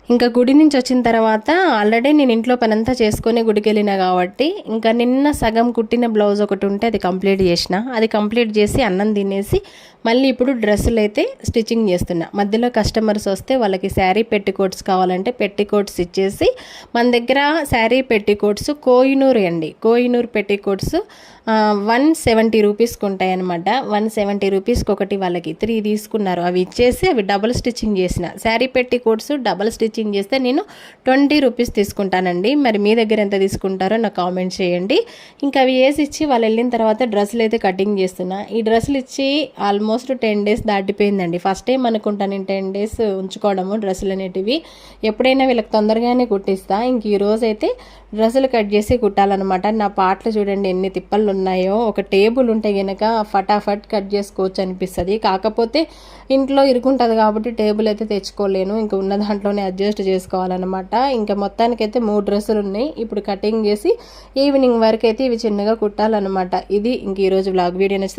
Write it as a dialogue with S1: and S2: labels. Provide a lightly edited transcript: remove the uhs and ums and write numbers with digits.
S1: ఇంకా గుడి నుంచి వచ్చిన తర్వాత ఆల్రెడీ నేను ఇంట్లో పనంతా చేసుకొని గుడికి వెళ్ళినా కాబట్టి ఇంకా నిన్న సగం కుట్టిన బ్లౌజ్ ఒకటి ఉంటే అది కంప్లీట్ చేసిన. అది కంప్లీట్ చేసి అన్నం తినేసి మళ్ళీ ఇప్పుడు డ్రెస్సులు అయితే స్టిచ్చింగ్ చేస్తున్నా. మధ్యలో కస్టమర్స్ వస్తే వాళ్ళకి శారీ పెట్టికోట్స్ కావాలంటే పెట్టికోట్స్ ఇచ్చేసి, మన దగ్గర శారీ పెట్టికోట్స్ కోహినూర్ అండి, కోహినూర్ పెట్టికోట్స్ 170 రూపీస్కి ఉంటాయి అనమాట. 170 రూపీస్కి ఒకటి వాళ్ళకి 3 తీసుకున్నారు. అవి ఇచ్చేసి అవి డబుల్ స్టిచ్చింగ్ చేసిన. శారీ పెట్టికోట్స్ డబుల్ స్టిచ్చింగ్ చేస్తే నేను 20 రూపీస్ తీసుకుంటానండి. మరి మీ దగ్గర ఎంత తీసుకుంటారో నాకు కామెంట్ చేయండి. ఇంకా అవి వేసి ఇచ్చి వాళ్ళు వెళ్ళిన తర్వాత డ్రెస్సులు అయితే కటింగ్ చేస్తున్నా. ఈ డ్రెస్సులు ఇచ్చి ఆల్మోస్ట్ 10 డేస్ దాటిపోయిందండి. ఫస్ట్ టైం అనుకుంటాను నేను 10 డేస్ ఉంచుకోవడము డ్రెస్సులు అనేటివి. ఎప్పుడైనా వీళ్ళకి తొందరగానే కుట్టిస్తా. ఇంక ఈ రోజు అయితే డ్రెస్సులు కట్ చేసి కుట్టాలన్నమాట. నా పాటలు చూడండి ఎన్ని తిప్పలు ఉన్నాయో. ఒక టేబుల్ ఉంటే కనుక ఫటాఫట్ కట్ చేసుకోవచ్చు అనిపిస్తుంది. కాకపోతే ఇంట్లో ఇరుకుంటుంది కాబట్టి టేబుల్ అయితే తెచ్చుకోలేను. ఇంకా ఉన్న దాంట్లోనే అడ్జస్ట్ చేసుకోవాలన్నమాట. ఇంకా మొత్తానికైతే 3 డ్రెస్సులు ఉన్నాయి. ఇప్పుడు కటింగ్ చేసి ఈవినింగ్ వరకు అయితే ఇవి చిన్నగా కుట్టాలన్నమాట. ఇది ఇంక ఈరోజు వ్లాగ్ వీడియో నచ్చితే